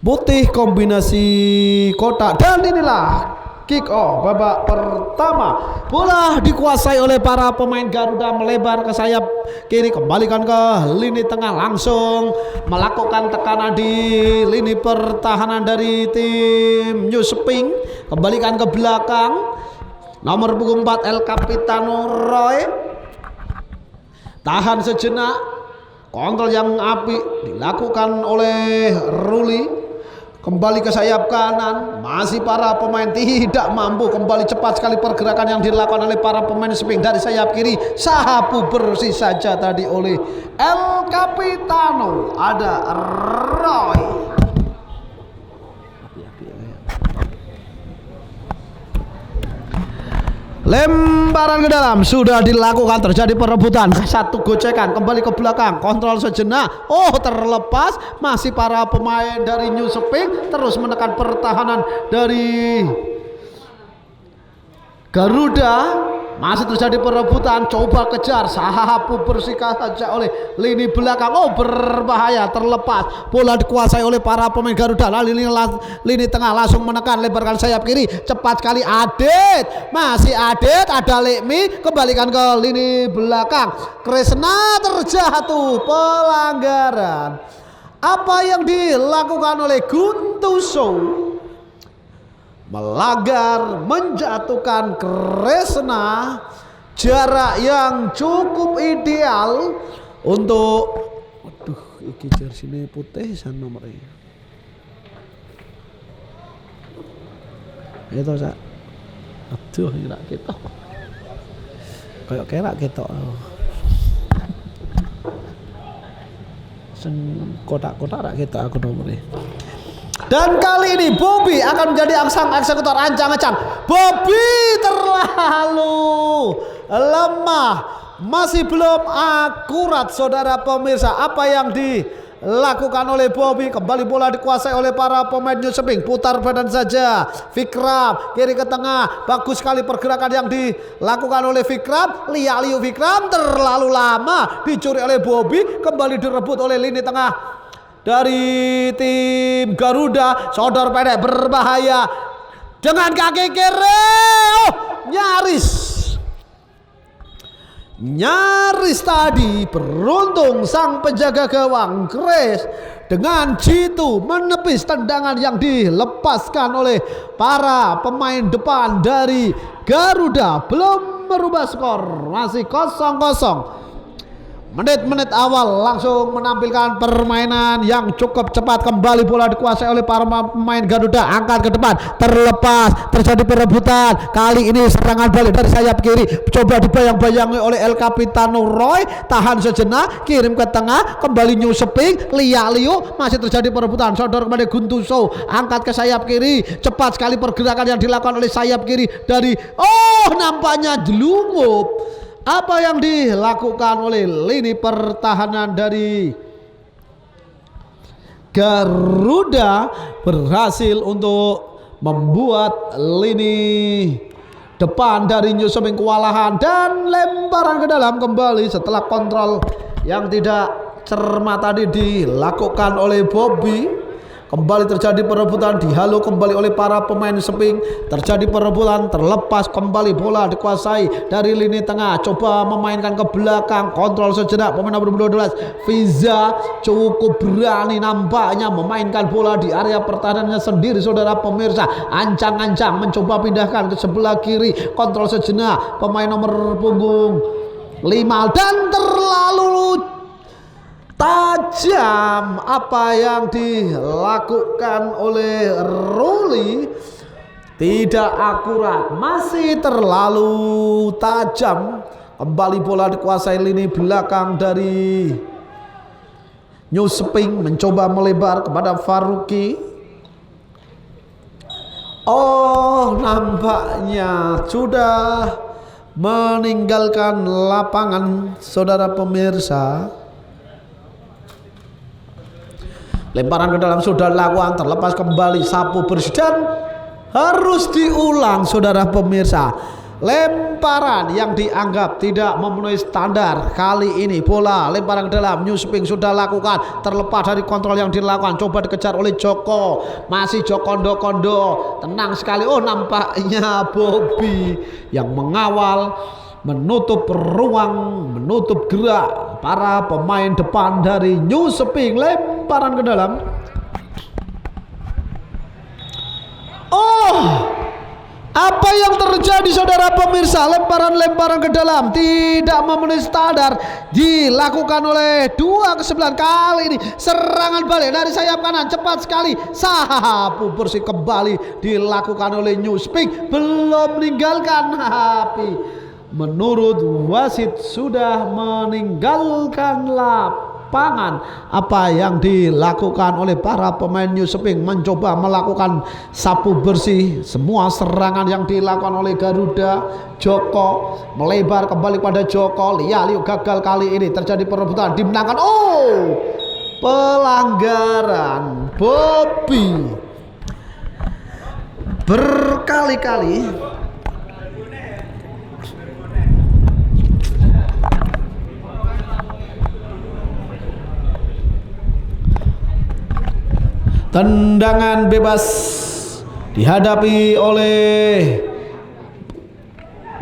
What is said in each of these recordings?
putih kombinasi kotak. Dan inilah kick off babak pertama. Bola dikuasai oleh para pemain Garuda, melebar ke sayap kiri, kembalikan ke lini tengah, langsung melakukan tekanan di lini pertahanan dari tim New Spring, kembalikan ke belakang. Nomor punggung 4 El Capitano Roy tahan sejenak, kontrol yang apik dilakukan oleh Ruli. Kembali ke sayap kanan, masih para pemain tidak mampu. Kembali cepat sekali pergerakan yang dilakukan oleh para pemain Spring dari sayap kiri. Sapu bersih saja tadi oleh El Capitano. Ada Roy. Lemparan ke dalam sudah dilakukan, terjadi perebutan, satu gocekan, kembali ke belakang, kontrol sejenak, terlepas. Masih para pemain dari New Spring terus menekan pertahanan dari Garuda. Masih terjadi perebutan, coba kejar, sapu bersihkan saja oleh lini belakang. Berbahaya, terlepas. Bola dikuasai oleh para pemain Garuda. Lalu lini tengah langsung menekan, lebarkan sayap kiri, cepat sekali Adit. Masih Adit, ada Lekmi, kembalikan ke lini belakang. Kresna terjatuh, pelanggaran. Apa yang dilakukan oleh Guntuso? Melanggar, menjatuhkan Kresna. Jarak yang cukup ideal untuk iki jersey putih san nomornya. Itu sak. Aduh, ora ketok. Kayak kerak ketok. Sen kotak-kotak rak ketok aku nomornya. Dan kali ini Bobby akan menjadi sang eksekutor ancang-ancang. Bobby terlalu lemah, masih belum akurat saudara pemirsa. Apa yang dilakukan oleh Bobby? Kembali bola dikuasai oleh para pemain New Spring. Putar badan saja Vikram, kiri ke tengah. Bagus sekali pergerakan yang dilakukan oleh Vikram. Liu Vikram terlalu lama, dicuri oleh Bobby. Kembali direbut oleh lini tengah dari tim Garuda. Sodor pendek berbahaya dengan kaki kiri. Nyaris tadi beruntung sang penjaga gawang Grace dengan jitu menepis tendangan yang dilepaskan oleh para pemain depan dari Garuda. Belum merubah skor, masih 0-0. Menit-menit awal langsung menampilkan permainan yang cukup cepat. Kembali bola dikuasai oleh para pemain Garuda, angkat ke depan, terlepas, terjadi perebutan. Kali ini serangan balik dari sayap kiri, coba dibayang-bayangi oleh El Capitano Roy. Tahan sejenak, kirim ke tengah, kembali New Spring. Liu masih terjadi perebutan, sodor kepada Guntuso, angkat ke sayap kiri. Cepat sekali pergerakan yang dilakukan oleh sayap kiri dari nampaknya jelungup. Apa yang dilakukan oleh lini pertahanan dari Garuda berhasil untuk membuat lini depan dari New Spring kewalahan. Dan lemparan ke dalam kembali setelah kontrol yang tidak cermat tadi dilakukan oleh Bobby. Kembali terjadi perebutan, dihalau kembali oleh para pemain Spring. Terjadi perebutan, terlepas, kembali bola dikuasai dari lini tengah. Coba memainkan ke belakang, kontrol sejenak pemain nomor 12 Fiza. Cukup berani nampaknya memainkan bola di area pertahanannya sendiri saudara pemirsa. Ancang-ancang mencoba pindahkan ke sebelah kiri, kontrol sejenak pemain nomor punggung 5 dan terlalu tajam apa yang dilakukan oleh Ruli. Tidak akurat, masih terlalu tajam. Kembali bola dikuasai lini belakang dari New Spring, mencoba melebar kepada Faruqi. Nampaknya sudah meninggalkan lapangan saudara pemirsa. Lemparan ke dalam sudah dilakukan, terlepas kembali, sapu bersih dan harus diulang saudara pemirsa. lemparan yang dianggap tidak memenuhi standar. Kali ini bola lemparan ke dalam, New Spring sudah lakukan, terlepas dari kontrol yang dilakukan, coba dikejar oleh Joko, masih Jokondo, tenang sekali. Oh, nampaknya Bobby yang mengawal, menutup ruang, menutup gerak para pemain depan dari New Spring. Lemparan ke dalam. Oh, apa yang terjadi saudara pemirsa? Lemparan ke dalam tidak memenuhi standar dilakukan oleh 2-9. Kali ini serangan balik dari sayap kanan cepat sekali, sapu bersih kembali dilakukan oleh New Spring, belum meninggalkan api. Menurut wasit sudah meninggalkan lapangan. Apa yang dilakukan oleh para pemain New Spring? Mencoba melakukan sapu bersih semua serangan yang dilakukan oleh Garuda. Joko melebar kembali pada Joko. Liu gagal kali ini, terjadi perebutan, dimenangkan. Oh, pelanggaran Bobby berkali-kali. Tendangan bebas dihadapi oleh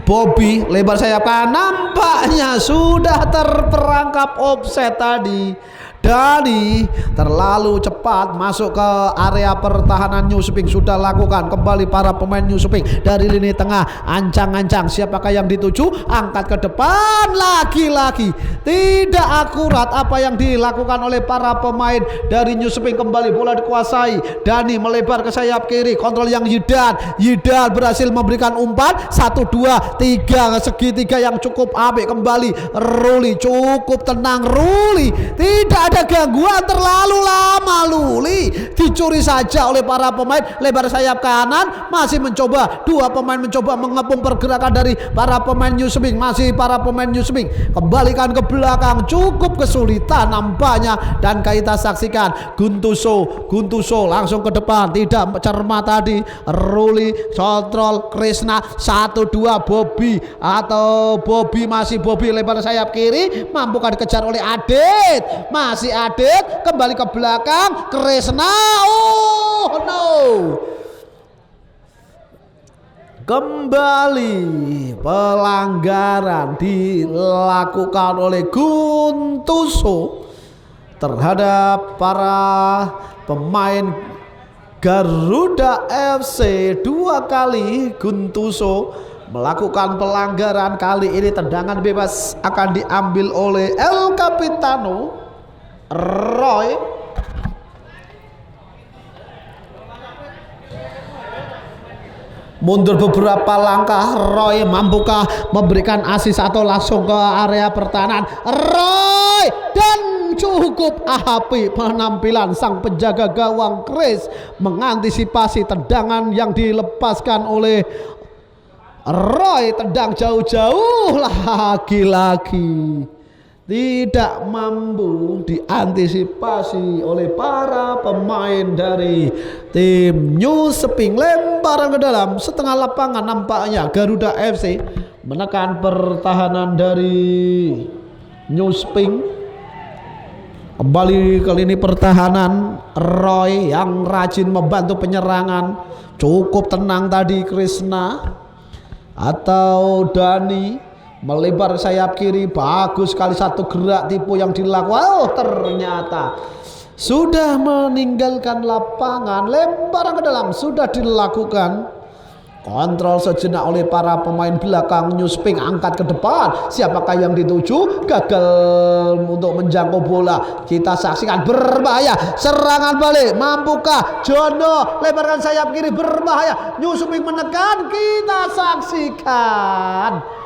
Bobby, lebar sayap kanan, nampaknya sudah terperangkap offset tadi. Dani terlalu cepat masuk ke area pertahanan New Spring, sudah lakukan kembali para pemain New Spring dari lini tengah, ancang-ancang siapakah yang dituju, angkat ke depan, lagi-lagi tidak akurat apa yang dilakukan oleh para pemain dari New Spring. Kembali bola dikuasai, Dani melebar ke sayap kiri, kontrol yang Yidan berhasil memberikan umpan 1, 2, 3 segitiga yang cukup apik. Kembali Ruli, cukup tenang Ruli, tidak ada gangguan terlalu lama. Luli dicuri saja oleh para pemain. Lebar sayap kanan, masih mencoba, dua pemain mencoba mengepung pergerakan dari para pemain New Spring. Masih para pemain New Spring kembalikan ke belakang, cukup kesulitan nampaknya. Dan kita saksikan Guntuso langsung ke depan, tidak cermat tadi. Ruli kontrol Krishna 1, 2, Bobby masih Bobby lebar sayap kiri, mampukah dikejar oleh Adit, masih Adit kembali ke belakang, Krishna, oh no, kembali pelanggaran dilakukan oleh Guntuso terhadap para pemain Garuda FC. 2 kali Guntuso melakukan pelanggaran. Kali ini tendangan bebas akan diambil oleh El Capitano Roy. Mundur beberapa langkah, Roy mampukah memberikan asis atau langsung ke area pertahanan? Roy, dan cukup apik penampilan sang penjaga gawang Chris mengantisipasi tendangan yang dilepaskan oleh Roy. Tendang jauh-jauh, lagi-lagi tidak mampu diantisipasi oleh para pemain dari tim New Spring. Lemparan ke dalam setengah lapangan, nampaknya Garuda FC menekan pertahanan dari New Spring. Kembali ke lini pertahanan, Roy yang rajin membantu penyerangan, cukup tenang tadi. Krishna atau Dani melebar sayap kiri, bagus sekali satu gerak tipu yang dilakukan. Oh, ternyata sudah meninggalkan lapangan. Lemparan ke dalam sudah dilakukan, kontrol sejenak oleh para pemain belakang New Spring, angkat ke depan, siapakah yang dituju, gagal untuk menjangkau bola. Kita saksikan, berbahaya, serangan balik, mampukah Jono, lebarkan sayap kiri, berbahaya, New Spring menekan. Kita saksikan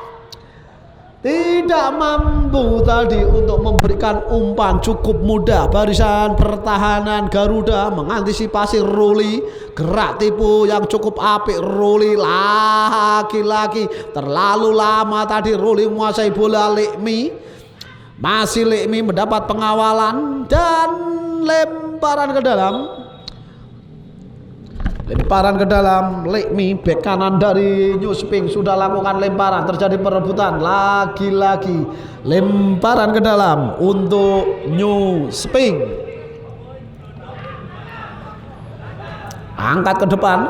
tidak mampu tadi untuk memberikan umpan, cukup mudah barisan pertahanan Garuda mengantisipasi Ruli, gerak tipu yang cukup apik. Ruli lagi-lagi terlalu lama tadi. Ruli menguasai bola. Lekmi, masih Lekmi mendapat pengawalan dan lemparan ke dalam. Lemparan ke dalam, Lekmi bek kanan dari New Spring sudah lakukan lemparan, terjadi perebutan lagi-lagi. Lemparan ke dalam untuk New Spring. Angkat ke depan.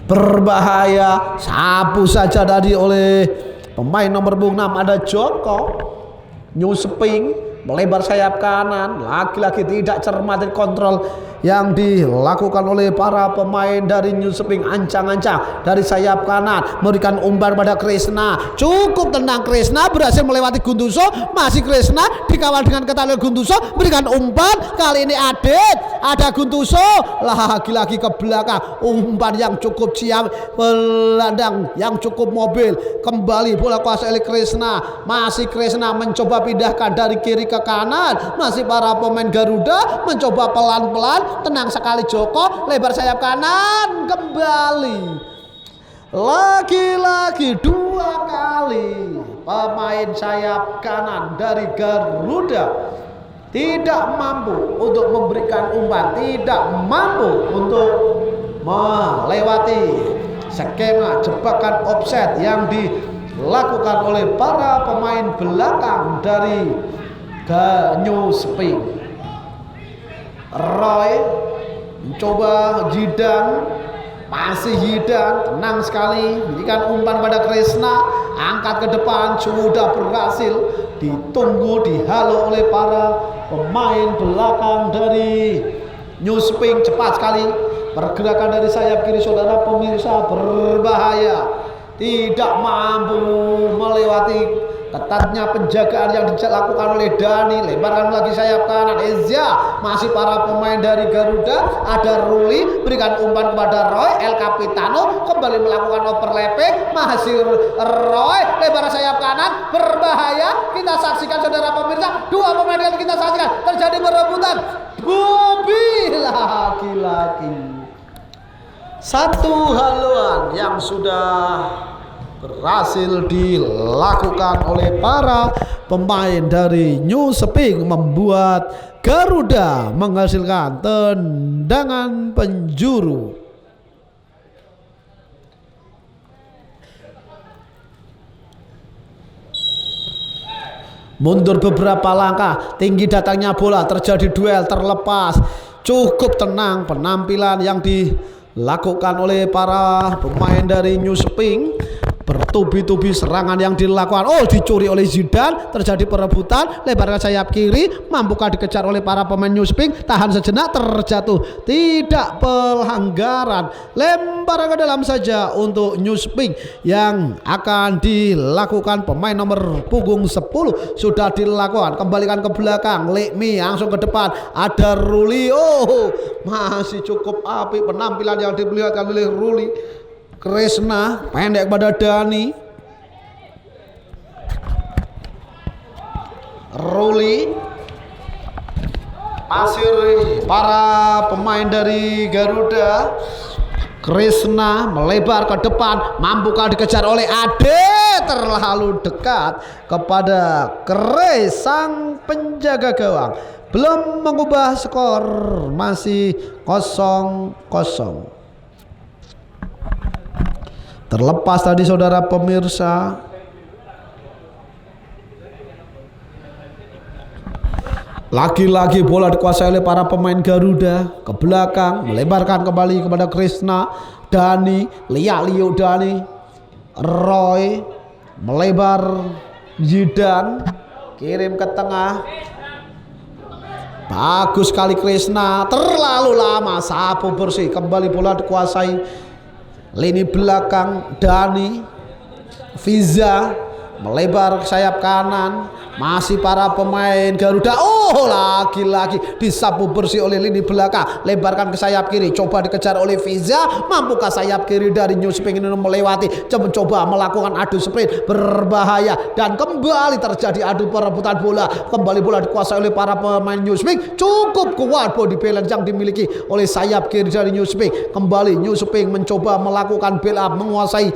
Berbahaya, sapu saja tadi oleh pemain nomor 6 ada Joko. New Spring melebar sayap kanan, lagi-lagi tidak cermat kontrol yang dilakukan oleh para pemain dari New Spring. Ancang-ancang dari sayap kanan, memberikan umpan pada Krishna. Cukup tenang, Krishna berhasil melewati Guntuso. Masih Krishna dikawal dengan ketat oleh Guntuso, berikan umpan. Kali ini Adit, ada Guntuso, lagi-lagi ke belakang. Umpan yang cukup siap, pelandang yang cukup mobil. Kembali bola kuasa oleh Krishna. Masih Krishna mencoba pindahkan dari kiri ke kanan. Masih para pemain Garuda mencoba pelan-pelan. Tenang sekali Joko, lebar sayap kanan, kembali. Lagi-lagi 2 kali pemain sayap kanan dari Garuda tidak mampu untuk memberikan umpan, tidak mampu untuk melewati skema jebakan offset yang dilakukan oleh para pemain belakang dari New Spring. Roy mencoba Jidan, masih Jidan, tenang sekali, berikan umpan pada Krishna, angkat ke depan, sudah berhasil, ditunggu, dihalau oleh para pemain belakang dari New Spring. Cepat sekali pergerakan dari sayap kiri, saudara pemirsa, berbahaya, tidak mampu melewati ketatnya penjagaan yang dilakukan oleh Dani. Lebarkan lagi sayap kanan, Eza, masih para pemain dari Garuda, ada Ruli, berikan umpan kepada Roy, El Capitano kembali melakukan overlapping, masih Roy, lebar sayap kanan, berbahaya. Kita saksikan saudara pemirsa, 2 pemain yang kita saksikan terjadi perebutan. Bobby lagi-lagi satu haluan yang sudah berhasil dilakukan oleh para pemain dari New Spring, membuat Garuda menghasilkan tendangan penjuru. Mundur beberapa langkah, tinggi datangnya bola, terjadi duel terlepas. Cukup tenang penampilan yang dilakukan oleh para pemain dari New Spring. Bertubi-tubi serangan yang dilakukan. Oh, dicuri oleh Zidane, terjadi perebutan, lebarkan sayap kiri, mampukah dikejar oleh para pemain New Spring, tahan sejenak, terjatuh, tidak pelanggaran. Lempar ke dalam saja untuk New Spring yang akan dilakukan pemain nomor punggung 10 sudah dilakukan. Kembalikan ke belakang, Lekmi langsung ke depan, ada Ruli. Oh, masih cukup apik penampilan yang diperlihatkan oleh Ruli. Krishna pendek pada Dani. Ruli, masih para pemain dari Garuda. Krishna melebar ke depan, mampukah dikejar oleh Ade, terlalu dekat kepada Kres, sang penjaga gawang. Belum mengubah skor, masih 0-0. Terlepas tadi saudara pemirsa, lagi-lagi bola dikuasai oleh para pemain Garuda. Ke belakang, melebarkan kembali kepada Krishna. Dani, Liu Dani. Roy, melebar Zidane, kirim ke tengah. Bagus sekali Krishna, terlalu lama, sapu bersih. Kembali bola dikuasai lini belakang Dani. Fiza melebar ke sayap kanan, masih para pemain Garuda. Oh, lagi-lagi disapu bersih oleh lini belakang, lebarkan ke sayap kiri, coba dikejar oleh Fiza. Mampukah sayap kiri dari New Spring ini melewati, mencoba melakukan adu sprint, berbahaya, dan kembali terjadi adu perebutan bola. Kembali bola dikuasai oleh para pemain New Spring. Cukup kuat body balance yang dimiliki oleh sayap kiri dari New Spring. Kembali New Spring mencoba melakukan build up, menguasai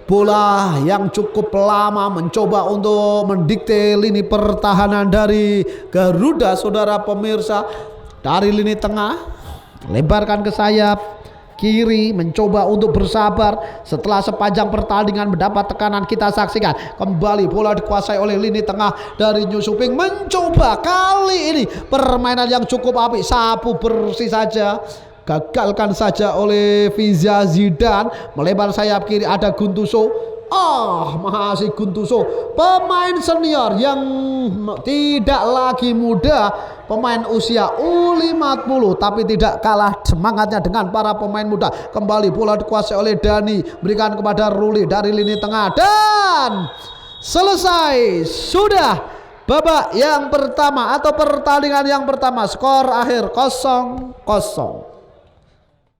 bola yang cukup lama, mencoba untuk mendikte lini pertahanan dari Garuda. Saudara pemirsa, dari lini tengah lebarkan ke sayap kiri, mencoba untuk bersabar. Setelah sepanjang pertandingan mendapat tekanan, kita saksikan kembali bola dikuasai oleh lini tengah dari New Shuping. Mencoba kali ini permainan yang cukup apik, sapu bersih saja, gagalkan saja oleh Fiza Zidane. Melebar sayap kiri, ada Guntuso. Masih Guntuso, pemain senior yang tidak lagi muda, pemain usia U50, tapi tidak kalah semangatnya dengan para pemain muda. Kembali bola dikuasai oleh Dani, berikan kepada Ruli dari lini tengah, dan selesai sudah babak yang pertama atau pertandingan yang pertama. Skor akhir 0-0.